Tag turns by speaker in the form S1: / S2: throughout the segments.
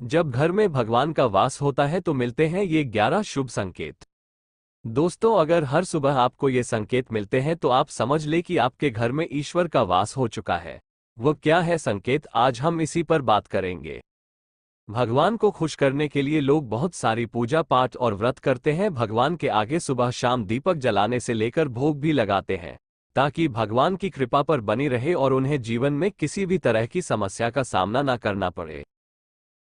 S1: जब घर में भगवान का वास होता है तो मिलते हैं ये 11 शुभ संकेत। दोस्तों, अगर हर सुबह आपको ये संकेत मिलते हैं तो आप समझ ले कि आपके घर में ईश्वर का वास हो चुका है। वो क्या है संकेत, आज हम इसी पर बात करेंगे। भगवान को खुश करने के लिए लोग बहुत सारी पूजा पाठ और व्रत करते हैं। भगवान के आगे सुबह शाम दीपक जलाने से लेकर भोग भी लगाते हैं, ताकि भगवान की कृपा पर बनी रहे और उन्हें जीवन में किसी भी तरह की समस्या का सामना न करना पड़े।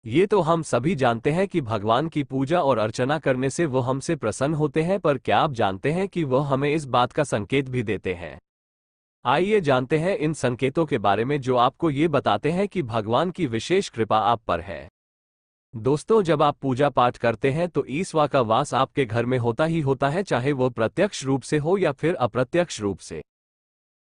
S1: ये तो हम सभी जानते हैं कि भगवान की पूजा और अर्चना करने से वो हमसे प्रसन्न होते हैं, पर क्या आप जानते हैं कि वह हमें इस बात का संकेत भी देते हैं? आइए जानते हैं इन संकेतों के बारे में जो आपको ये बताते हैं कि भगवान की विशेष कृपा आप पर है। दोस्तों, जब आप पूजा पाठ करते हैं तो ईश्वर का वास आपके घर में होता ही होता है, चाहे वो प्रत्यक्ष रूप से हो या फिर अप्रत्यक्ष रूप से।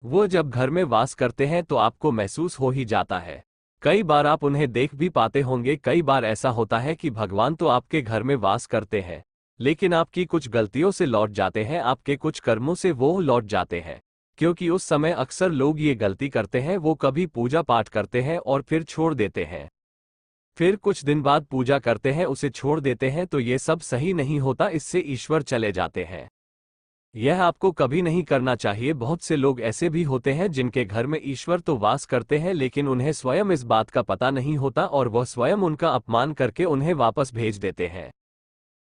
S1: वो जब घर में वास करते हैं तो आपको महसूस हो ही जाता है। कई बार आप उन्हें देख भी पाते होंगे। कई बार ऐसा होता है कि भगवान तो आपके घर में वास करते हैं, लेकिन आपकी कुछ गलतियों से लौट जाते हैं, आपके कुछ कर्मों से वो लौट जाते हैं। क्योंकि उस समय अक्सर लोग ये गलती करते हैं, वो कभी पूजा पाठ करते हैं और फिर छोड़ देते हैं। फिर कुछ दिन बाद पूजा करते हैं, उसे छोड़ देते हैं, तो ये सब सही नहीं होता, इससे ईश्वर चले जाते हैं। यह आपको कभी नहीं करना चाहिए। बहुत से लोग ऐसे भी होते हैं जिनके घर में ईश्वर तो वास करते हैं, लेकिन उन्हें स्वयं इस बात का पता नहीं होता और वह स्वयं उनका अपमान करके उन्हें वापस भेज देते हैं,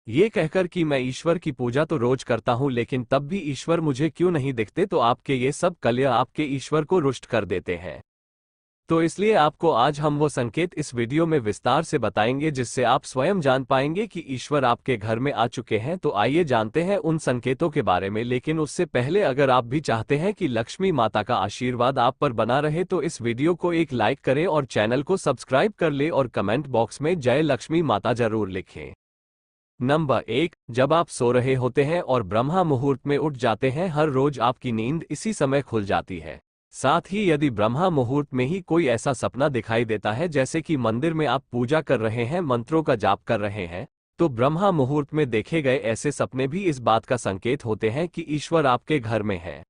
S1: ये कहकर कि मैं ईश्वर की पूजा तो रोज करता हूं, लेकिन तब भी ईश्वर मुझे क्यों नहीं दिखते। तो आपके ये सब कलह आपके ईश्वर को रुष्ट कर देते हैं। तो इसलिए आपको आज हम वो संकेत इस वीडियो में विस्तार से बताएंगे जिससे आप स्वयं जान पाएंगे कि ईश्वर आपके घर में आ चुके हैं। तो आइए जानते हैं उन संकेतों के बारे में। लेकिन उससे पहले अगर आप भी चाहते हैं कि लक्ष्मी माता का आशीर्वाद आप पर बना रहे तो इस वीडियो को एक लाइक करें और चैनल को सब्सक्राइब कर ले और कमेंट बॉक्स में जय लक्ष्मी माता जरूर लिखें। नंबर 1, जब आप सो रहे होते हैं और ब्रह्मा मुहूर्त में उठ जाते हैं। हर रोज आपकी नींद इसी समय खुल जाती है। साथ ही यदि ब्रह्मा मुहूर्त में ही कोई ऐसा सपना दिखाई देता है, जैसे कि मंदिर में आप पूजा कर रहे हैं, मंत्रों का जाप कर रहे हैं, तो ब्रह्मा मुहूर्त में देखे गए ऐसे सपने भी इस बात का संकेत होते हैं कि ईश्वर आपके घर में है।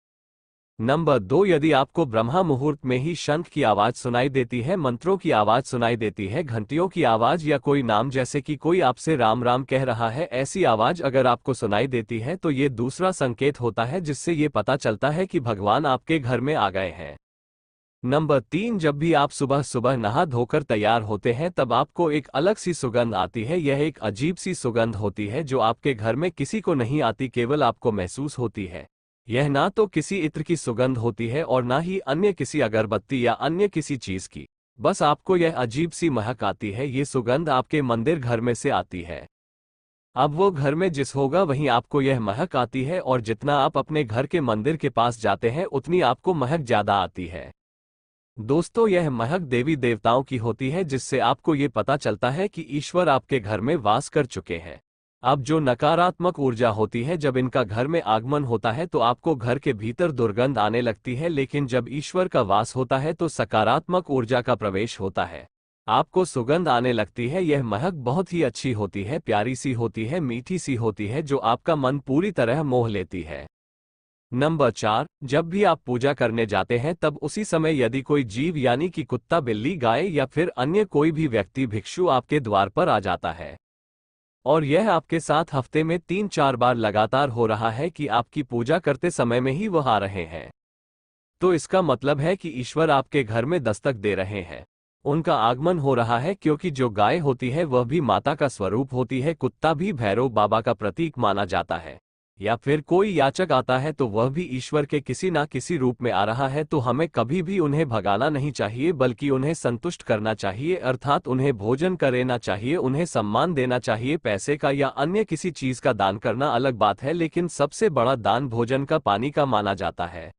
S1: नंबर 2, यदि आपको ब्रह्मा मुहूर्त में ही शंख की आवाज सुनाई देती है, मंत्रों की आवाज सुनाई देती है, घंटियों की आवाज या कोई नाम जैसे कि कोई आपसे राम राम कह रहा है, ऐसी आवाज अगर आपको सुनाई देती है तो ये दूसरा संकेत होता है, जिससे ये पता चलता है कि भगवान आपके घर में आ गए हैं। नंबर 3, जब भी आप सुबह सुबह नहा धोकर तैयार होते हैं तब आपको एक अलग सी सुगंध आती है। यह एक अजीब सी सुगंध होती है जो आपके घर में किसी को नहीं आती, केवल आपको महसूस होती है। यह ना तो किसी इत्र की सुगंध होती है और ना ही अन्य किसी अगरबत्ती या अन्य किसी चीज की, बस आपको यह अजीब सी महक आती है। ये सुगंध आपके मंदिर घर में से आती है। अब वो घर में जिस होगा वहीं आपको यह महक आती है, और जितना आप अपने घर के मंदिर के पास जाते हैं उतनी आपको महक ज्यादा आती है। दोस्तों, यह महक देवी देवताओं की होती है, जिससे आपको ये पता चलता है कि ईश्वर आपके घर में वास कर चुके हैं। अब जो नकारात्मक ऊर्जा होती है, जब इनका घर में आगमन होता है तो आपको घर के भीतर दुर्गंध आने लगती है, लेकिन जब ईश्वर का वास होता है तो सकारात्मक ऊर्जा का प्रवेश होता है, आपको सुगंध आने लगती है। यह महक बहुत ही अच्छी होती है, प्यारी सी होती है, मीठी सी होती है, जो आपका मन पूरी तरह मोह लेती है। नंबर 4, जब भी आप पूजा करने जाते हैं तब उसी समय यदि कोई जीव यानी कि कुत्ता, बिल्ली, गाय या फिर अन्य कोई भी व्यक्ति भिक्षु आपके द्वार पर आ जाता है, और यह आपके साथ हफ्ते में 3-4 बार लगातार हो रहा है कि आपकी पूजा करते समय में ही वह आ रहे हैं, तो इसका मतलब है कि ईश्वर आपके घर में दस्तक दे रहे हैं। उनका आगमन हो रहा है, क्योंकि जो गाय होती है वह भी माता का स्वरूप होती है, कुत्ता भी भैरव बाबा का प्रतीक माना जाता है, या फिर कोई याचक आता है तो वह भी ईश्वर के किसी ना किसी रूप में आ रहा है। तो हमें कभी भी उन्हें भगाना नहीं चाहिए, बल्कि उन्हें संतुष्ट करना चाहिए, अर्थात उन्हें भोजन कराना चाहिए, उन्हें सम्मान देना चाहिए। पैसे का या अन्य किसी चीज का दान करना अलग बात है, लेकिन सबसे बड़ा दान भोजन का, पानी का माना जाता है।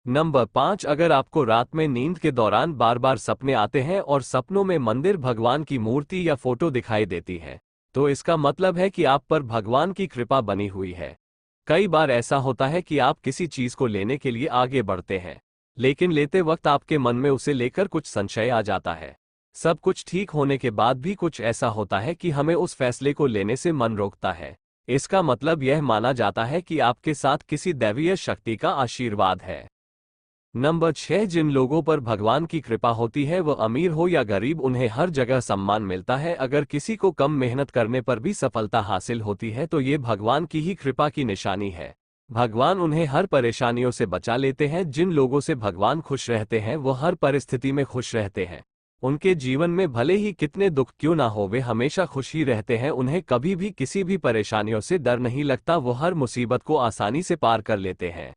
S1: नंबर 5, अगर आपको रात में नींद के दौरान बार बार सपने आते हैं और सपनों में मंदिर, भगवान की मूर्ति या फोटो दिखाई देती है, तो इसका मतलब है कि आप पर भगवान की कृपा बनी हुई है। कई बार ऐसा होता है कि आप किसी चीज को लेने के लिए आगे बढ़ते हैं, लेकिन लेते वक्त आपके मन में उसे लेकर कुछ संशय आ जाता है। सब कुछ ठीक होने के बाद भी कुछ ऐसा होता है कि हमें उस फैसले को लेने से मन रोकता है। इसका मतलब यह माना जाता है कि आपके साथ किसी दैवीय शक्ति का आशीर्वाद है। नंबर 6, जिन लोगों पर भगवान की कृपा होती है वह अमीर हो या गरीब उन्हें हर जगह सम्मान मिलता है। अगर किसी को कम मेहनत करने पर भी सफलता हासिल होती है तो ये भगवान की ही कृपा की निशानी है। भगवान उन्हें हर परेशानियों से बचा लेते हैं। जिन लोगों से भगवान खुश रहते हैं वो हर परिस्थिति में खुश रहते हैं। उनके जीवन में भले ही कितने दुख क्यों ना हो वे हमेशा खुश ही रहते हैं। उन्हें कभी भी किसी भी परेशानियों से डर नहीं लगता, वो हर मुसीबत को आसानी से पार कर लेते हैं।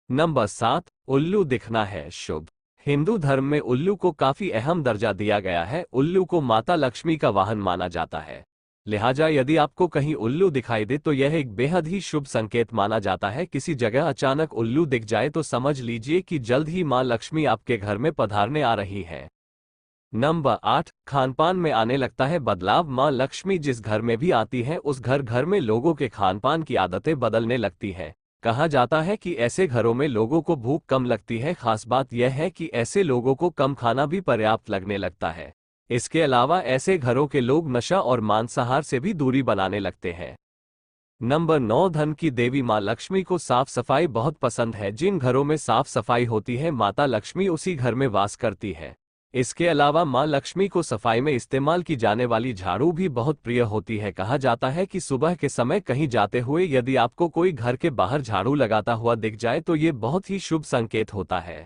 S1: नंबर 7, उल्लू दिखना है शुभ। हिंदू धर्म में उल्लू को काफी अहम दर्जा दिया गया है। उल्लू को माता लक्ष्मी का वाहन माना जाता है। लिहाजा यदि आपको कहीं उल्लू दिखाई दे तो यह एक बेहद ही शुभ संकेत माना जाता है। किसी जगह अचानक उल्लू दिख जाए तो समझ लीजिए कि जल्द ही मां लक्ष्मी आपके घर में पधारने आ रही है। नंबर 8, खानपान में आने लगता है बदलाव। मां लक्ष्मी जिस घर में भी आती है उस घर में लोगों के खानपान की आदतें बदलने लगती हैं। कहा जाता है कि ऐसे घरों में लोगों को भूख कम लगती है। खास बात यह है कि ऐसे लोगों को कम खाना भी पर्याप्त लगने लगता है। इसके अलावा ऐसे घरों के लोग नशा और मांसाहार से भी दूरी बनाने लगते हैं। नंबर 9, धन की देवी मां लक्ष्मी को साफ सफाई बहुत पसंद है। जिन घरों में साफ सफाई होती है माता लक्ष्मी उसी घर में वास करती है। इसके अलावा मां लक्ष्मी को सफाई में इस्तेमाल की जाने वाली झाड़ू भी बहुत प्रिय होती है। कहा जाता है कि सुबह के समय कहीं जाते हुए यदि आपको कोई घर के बाहर झाड़ू लगाता हुआ दिख जाए तो ये बहुत ही शुभ संकेत होता है।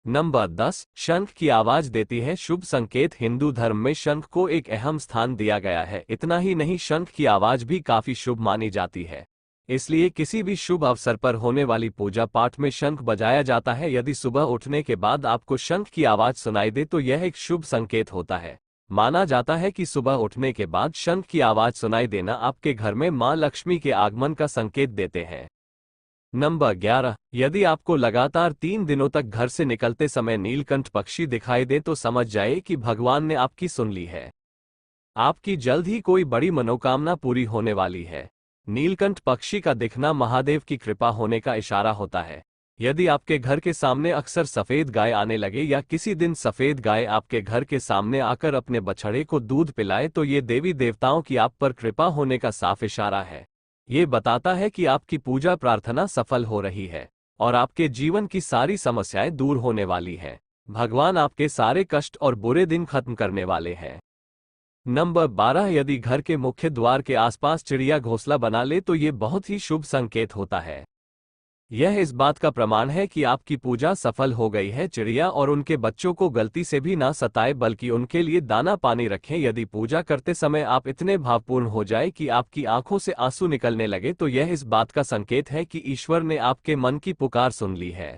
S1: नंबर 10, शंख की आवाज देती है शुभ संकेत। हिंदू धर्म में शंख को एक अहम स्थान दिया गया है। इतना ही नहीं, शंख की आवाज भी काफी शुभ मानी जाती है। इसलिए किसी भी शुभ अवसर पर होने वाली पूजा पाठ में शंख बजाया जाता है। यदि सुबह उठने के बाद आपको शंख की आवाज सुनाई दे तो यह एक शुभ संकेत होता है। माना जाता है कि सुबह उठने के बाद शंख की आवाज सुनाई देना आपके घर में मां लक्ष्मी के आगमन का संकेत देते हैं। नंबर 11, यदि आपको लगातार 3 दिनों तक घर से निकलते समय नीलकंठ पक्षी दिखाई दे तो समझ जाए कि भगवान ने आपकी सुन ली है। आपकी जल्द ही कोई बड़ी मनोकामना पूरी होने वाली है। नीलकंठ पक्षी का दिखना महादेव की कृपा होने का इशारा होता है। यदि आपके घर के सामने अक्सर सफेद गाय आने लगे या किसी दिन सफेद गाय आपके घर के सामने आकर अपने बछड़े को दूध पिलाए तो ये देवी देवताओं की आप पर कृपा होने का साफ इशारा है। ये बताता है कि आपकी पूजा प्रार्थना सफल हो रही है और आपके जीवन की सारी समस्याएं दूर होने वाली हैं। भगवान आपके सारे कष्ट और बुरे दिन खत्म करने वाले हैं। नंबर 12, यदि घर के मुख्य द्वार के आसपास चिड़िया घोंसला बना ले तो ये बहुत ही शुभ संकेत होता है। यह इस बात का प्रमाण है कि आपकी पूजा सफल हो गई है। चिड़िया और उनके बच्चों को गलती से भी ना सताए बल्कि उनके लिए दाना पानी रखें। यदि पूजा करते समय आप इतने भावपूर्ण हो जाए कि आपकी आंखों से आंसू निकलने लगे तो यह इस बात का संकेत है कि ईश्वर ने आपके मन की पुकार सुन ली है।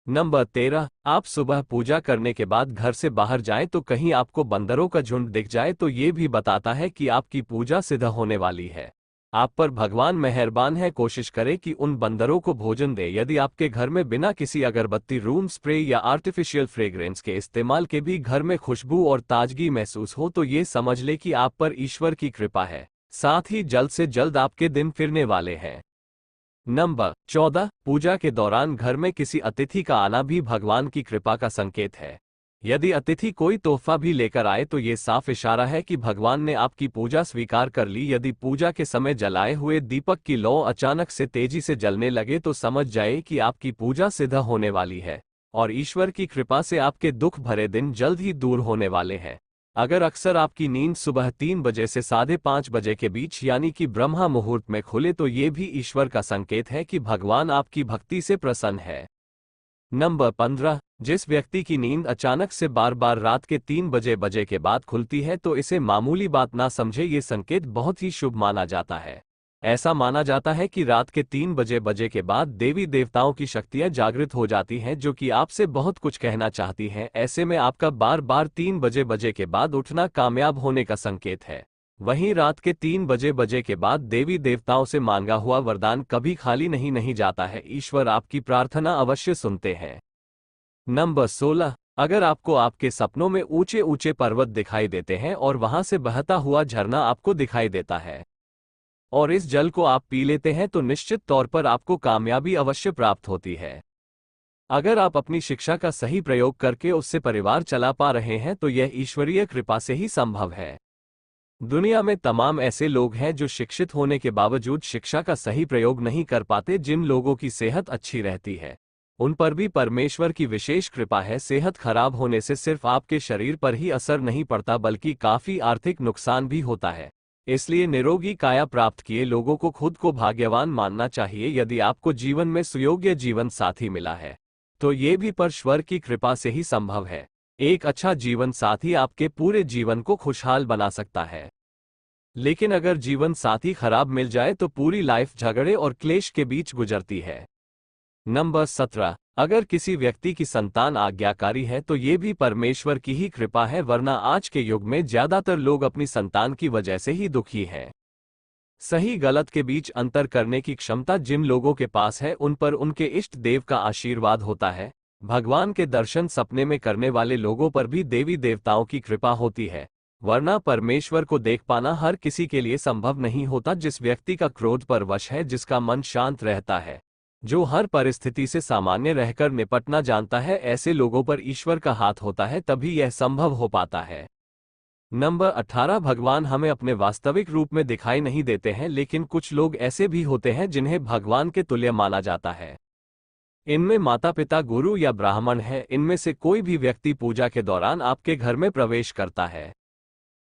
S1: नंबर 13, आप सुबह पूजा करने के बाद घर से बाहर जाएं तो कहीं आपको बंदरों का झुंड दिख जाए तो ये भी बताता है कि आपकी पूजा सिद्ध होने वाली है। आप पर भगवान मेहरबान है। कोशिश करें कि उन बंदरों को भोजन दे। यदि आपके घर में बिना किसी अगरबत्ती, रूम स्प्रे या आर्टिफिशियल फ्रेग्रेंस के इस्तेमाल के भी घर में खुशबू और ताजगी महसूस हो तो ये समझ ले कि आप पर ईश्वर की कृपा है। साथ ही जल्द से जल्द आपके दिन फिरने वाले हैं। नंबर 14, पूजा के दौरान घर में किसी अतिथि का आना भी भगवान की कृपा का संकेत है। यदि अतिथि कोई तोहफा भी लेकर आए तो ये साफ इशारा है कि भगवान ने आपकी पूजा स्वीकार कर ली। यदि पूजा के समय जलाए हुए दीपक की लौ अचानक से तेजी से जलने लगे तो समझ जाए कि आपकी पूजा सिद्ध होने वाली है और ईश्वर की कृपा से आपके दुख भरे दिन जल्द ही दूर होने वाले हैं। अगर अक्सर आपकी नींद सुबह 3 बजे से 5:30 बजे के बीच यानी कि ब्रह्मा मुहूर्त में खुले तो ये भी ईश्वर का संकेत है कि भगवान आपकी भक्ति से प्रसन्न है। नंबर 15, जिस व्यक्ति की नींद अचानक से बार बार रात के 3 बजे के बाद खुलती है तो इसे मामूली बात ना समझे। ये संकेत बहुत ही शुभ माना जाता है। ऐसा माना जाता है कि रात के 3 बजे के बाद देवी देवताओं की शक्तियां जागृत हो जाती हैं जो कि आपसे बहुत कुछ कहना चाहती हैं। ऐसे में आपका बार बार 3 बजे के बाद उठना कामयाब होने का संकेत है। वहीं रात के 3 बजे के बाद देवी देवताओं से मांगा हुआ वरदान कभी खाली नहीं जाता है। ईश्वर आपकी प्रार्थना अवश्य सुनते हैं। नंबर 16, अगर आपको आपके सपनों में ऊंचे ऊंचे पर्वत दिखाई देते हैं और वहां से बहता हुआ झरना आपको दिखाई देता है और इस जल को आप पी लेते हैं तो निश्चित तौर पर आपको कामयाबी अवश्य प्राप्त होती है। अगर आप अपनी शिक्षा का सही प्रयोग करके उससे परिवार चला पा रहे हैं तो यह ईश्वरीय कृपा से ही संभव है। दुनिया में तमाम ऐसे लोग हैं जो शिक्षित होने के बावजूद शिक्षा का सही प्रयोग नहीं कर पाते। जिन लोगों की सेहत अच्छी रहती है उन पर भी परमेश्वर की विशेष कृपा है। सेहत खराब होने से सिर्फ आपके शरीर पर ही असर नहीं पड़ता बल्कि काफी आर्थिक नुकसान भी होता है। इसलिए निरोगी काया प्राप्त किए लोगों को खुद को भाग्यवान मानना चाहिए। यदि आपको जीवन में सुयोग्य जीवन साथी मिला है तो ये भी परमेश्वर की कृपा से ही संभव है। एक अच्छा जीवन साथी आपके पूरे जीवन को खुशहाल बना सकता है। लेकिन अगर जीवन साथी खराब मिल जाए तो पूरी लाइफ झगड़े और क्लेश के बीच गुजरती है। नंबर 17, अगर किसी व्यक्ति की संतान आज्ञाकारी है तो ये भी परमेश्वर की ही कृपा है, वरना आज के युग में ज्यादातर लोग अपनी संतान की वजह से ही दुखी हैं। सही गलत के बीच अंतर करने की क्षमता जिन लोगों के पास है उन पर उनके इष्ट देव का आशीर्वाद होता है। भगवान के दर्शन सपने में करने वाले लोगों पर भी देवी देवताओं की कृपा होती है, वरना परमेश्वर को देख पाना हर किसी के लिए संभव नहीं होता। जिस व्यक्ति का क्रोध पर वश है, जिसका मन शांत रहता है, जो हर परिस्थिति से सामान्य रहकर निपटना जानता है, ऐसे लोगों पर ईश्वर का हाथ होता है, तभी यह संभव हो पाता है। नंबर 18, भगवान हमें अपने वास्तविक रूप में दिखाई नहीं देते हैं, लेकिन कुछ लोग ऐसे भी होते हैं जिन्हें भगवान के तुल्य माना जाता है। इनमें माता पिता, गुरु या ब्राह्मण है। इनमें से कोई भी व्यक्ति पूजा के दौरान आपके घर में प्रवेश करता है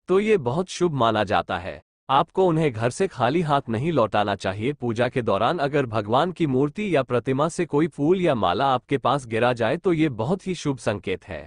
S1: तो ये बहुत शुभ माना जाता है। आपको उन्हें घर से खाली हाथ नहीं लौटाना चाहिए। पूजा के दौरान अगर भगवान की मूर्ति या प्रतिमा से कोई फूल या माला आपके पास गिरा जाए तो ये बहुत ही शुभ संकेत है।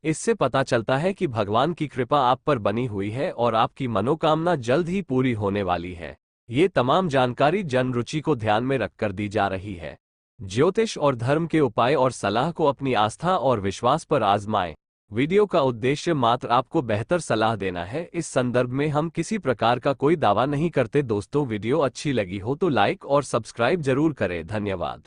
S1: इससे पता चलता है कि भगवान की कृपा आप पर बनी हुई है और आपकी मनोकामना जल्द ही पूरी होने वाली है। ये तमाम जानकारी जन रुचि को ध्यान में रखकर दी जा रही है। ज्योतिष और धर्म के उपाय और सलाह को अपनी आस्था और विश्वास पर आजमाएं। वीडियो का उद्देश्य मात्र आपको बेहतर सलाह देना है। इस संदर्भ में हम किसी प्रकार का कोई दावा नहीं करते। दोस्तों, वीडियो अच्छी लगी हो तो लाइक और सब्सक्राइब जरूर करें। धन्यवाद।